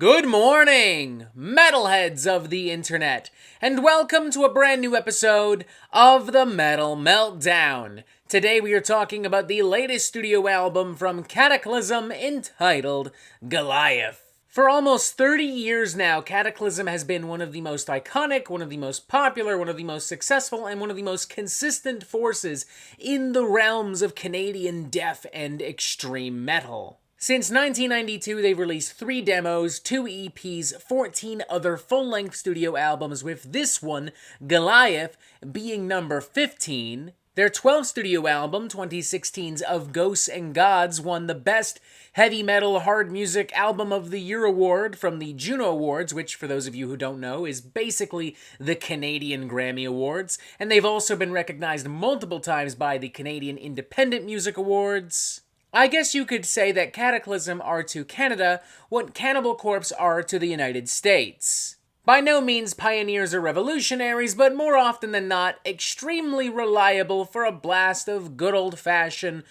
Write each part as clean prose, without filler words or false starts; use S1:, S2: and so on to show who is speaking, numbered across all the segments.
S1: Good morning, metalheads of the internet, and welcome to a brand new episode of the Metal Meltdown. Today we are talking about the latest studio album from Kataklysm entitled Goliath. For almost 30 years now, Kataklysm has been one of the most iconic, one of the most popular, one of the most successful, and one of the most consistent forces in the realms of Canadian death and extreme metal. Since 1992, they've released 3 demos, 2 EPs, 14 other full-length studio albums, with this one, Goliath, being number 15. Their 12th studio album, 2016's Of Ghosts and Gods, won the Best Heavy Metal Hard Music Album of the Year award from the Juno Awards, which, for those of you who don't know, is basically the Canadian Grammy Awards. And they've also been recognized multiple times by the Canadian Independent Music Awards. I guess you could say that Kataklysm are to Canada what Cannibal Corpse are to the United States. By no means pioneers or revolutionaries, but more often than not, extremely reliable for a blast of good old-fashioned,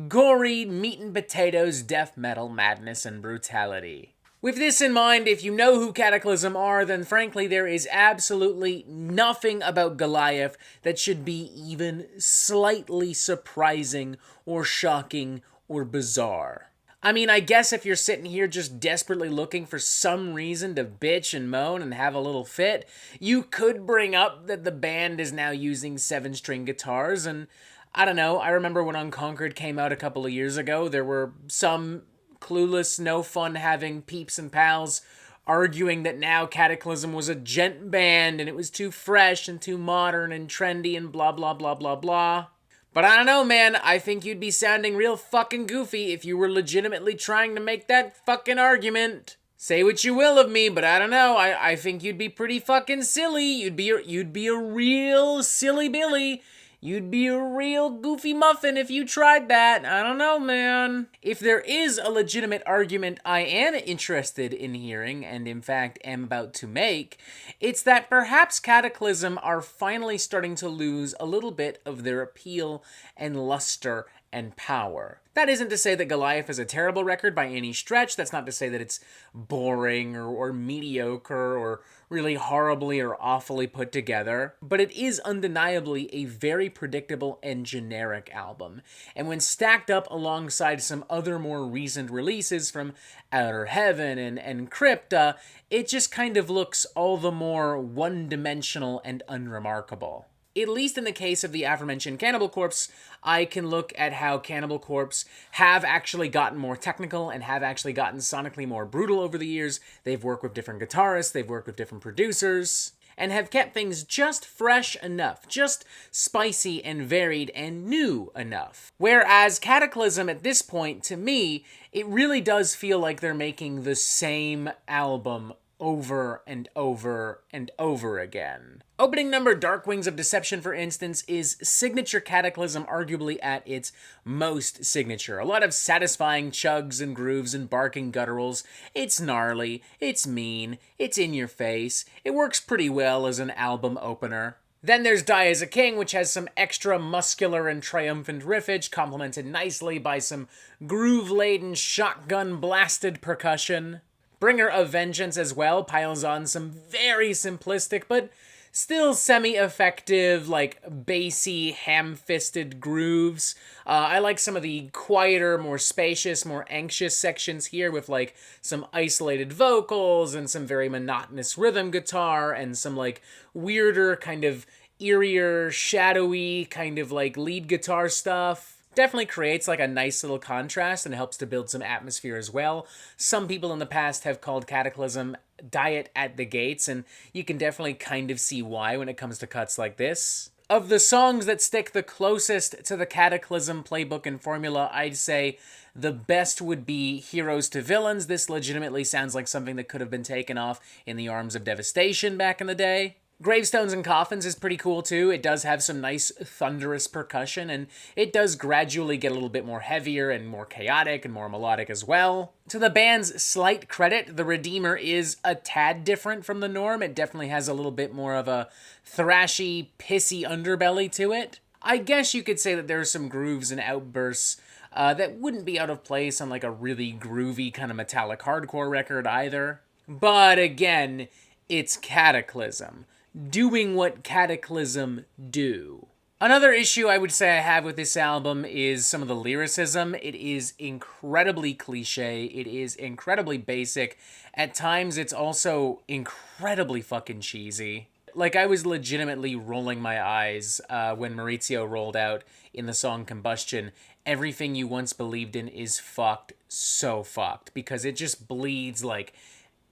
S1: gory, meat-and-potatoes death metal madness and brutality. With this in mind, if you know who Kataklysm are, then frankly there is absolutely nothing about Goliath that should be even slightly surprising or shocking or bizarre. I mean, I guess if you're sitting here just desperately looking for some reason to bitch and moan and have a little fit, you could bring up that the band is now using 7-string guitars, and I don't know, I remember when Unconquered came out a couple of years ago, there were some clueless, no fun having peeps and pals arguing that now Kataklysm was a gent band and it was too fresh and too modern and trendy and blah blah blah blah blah. But I don't know, man, I think you'd be sounding real fucking goofy if you were legitimately trying to make that fucking argument. Say what you will of me, but I don't know, I think you'd be pretty fucking silly. You'd be a real silly Billy. You'd be a real goofy muffin if you tried that. I don't know, man. If there is a legitimate argument I am interested in hearing, and in fact am about to make, it's that perhaps Kataklysm are finally starting to lose a little bit of their appeal and luster and power. That isn't to say that Goliath is a terrible record by any stretch. That's not to say that it's boring or mediocre or really horribly or awfully put together. But it is undeniably a very predictable and generic album. And when stacked up alongside some other more recent releases from Outer Heaven and Crypta, it just kind of looks all the more one-dimensional and unremarkable. At least in the case of the aforementioned Cannibal Corpse, I can look at how Cannibal Corpse have actually gotten more technical and have actually gotten sonically more brutal over the years. They've worked with different guitarists, they've worked with different producers, and have kept things just fresh enough, just spicy and varied and new enough. Whereas Kataklysm at this point, to me, it really does feel like they're making the same album over and over and over again. Opening number Dark Wings of Deception, for instance, is signature Kataklysm, arguably at its most signature. A lot of satisfying chugs and grooves and barking gutturals. It's gnarly, it's mean, it's in your face. It works pretty well as an album opener. Then there's Die as a King, which has some extra muscular and triumphant riffage, complemented nicely by some groove-laden, shotgun-blasted percussion. Bringer of Vengeance as well piles on some very simplistic but still semi-effective, like bassy, ham-fisted grooves. I like some of the quieter, more spacious, more anxious sections here with like some isolated vocals and some very monotonous rhythm guitar and some like weirder, kind of eerier, shadowy, kind of like lead guitar stuff. Definitely creates like a nice little contrast and helps to build some atmosphere as well. Some people in the past have called Kataklysm Diet at the Gates, and you can definitely kind of see why when it comes to cuts like this. Of the songs that stick the closest to the Kataklysm playbook and formula, I'd say the best would be Heroes to Villains. This legitimately sounds like something that could have been taken off in the Arms of Devastation back in the day. Gravestones and Coffins is pretty cool too. It does have some nice thunderous percussion, and it does gradually get a little bit more heavier and more chaotic and more melodic as well. To the band's slight credit, The Redeemer is a tad different from the norm. It definitely has a little bit more of a thrashy, pissy underbelly to it. I guess you could say that there are some grooves and outbursts that wouldn't be out of place on like a really groovy kind of metallic hardcore record either. But again, it's Kataklysm, doing what Kataklysm do. Another issue I would say I have with this album is some of the lyricism. It is incredibly cliche. It is incredibly basic. At times, it's also incredibly fucking cheesy. Like, I was legitimately rolling my eyes when Maurizio rolled out in the song Combustion. Everything you once believed in is fucked, so fucked, because it just bleeds like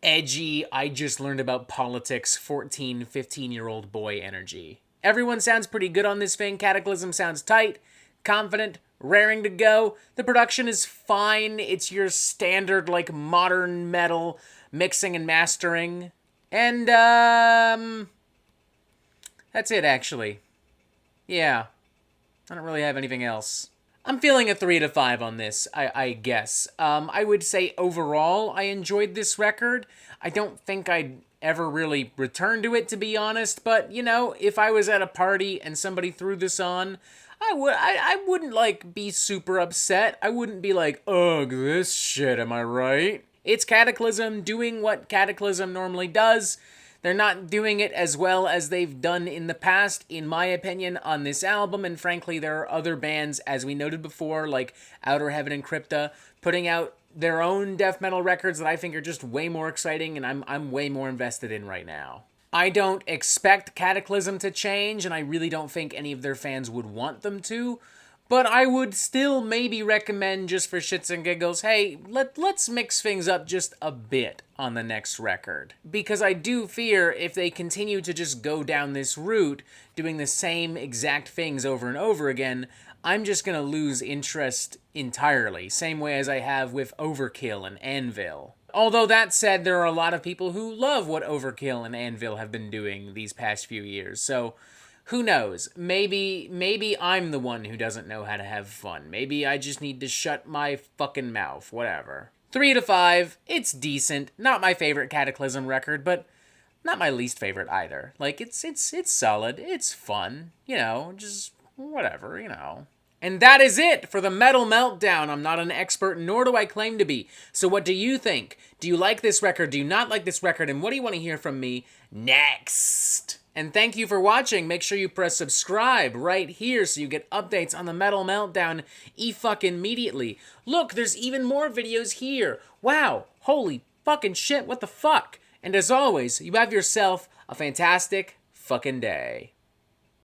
S1: edgy, I just learned about politics, 14, 15-year-old boy energy. Everyone sounds pretty good on this thing. Kataklysm sounds tight, confident, raring to go. The production is fine. It's your standard, like, modern metal mixing and mastering. And, that's it, actually. Yeah. I don't really have anything else. I'm feeling a 3 to 5 on this, I guess. I would say overall, I enjoyed this record. I don't think I'd ever really return to it, to be honest, but, you know, if I was at a party and somebody threw this on, I wouldn't, like, be super upset. I wouldn't be like, ugh, this shit, am I right? It's Kataklysm doing what Kataklysm normally does. They're not doing it as well as they've done in the past, in my opinion, on this album, and frankly, there are other bands, as we noted before, like Outer Heaven and Crypta, putting out their own death metal records that I think are just way more exciting and I'm way more invested in right now. I don't expect Kataklysm to change, and I really don't think any of their fans would want them to, but I would still maybe recommend, just for shits and giggles, hey, let's mix things up just a bit on the next record. Because I do fear if they continue to just go down this route, doing the same exact things over and over again, I'm just gonna lose interest entirely, same way as I have with Overkill and Anvil. Although that said, there are a lot of people who love what Overkill and Anvil have been doing these past few years, so who knows? Maybe I'm the one who doesn't know how to have fun. Maybe I just need to shut my fucking mouth. Whatever. 3 to 5. It's decent. Not my favorite Kataklysm record, but not my least favorite either. Like, it's solid. It's fun. You know, just whatever, you know. And that is it for the Metal Meltdown. I'm not an expert, nor do I claim to be. So what do you think? Do you like this record? Do you not like this record? And what do you want to hear from me next? And thank you for watching. Make sure you press subscribe right here so you get updates on the Metal Meltdown immediately. Look, there's even more videos here. Wow, holy fucking shit, what the fuck? And as always, you have yourself a fantastic fucking day.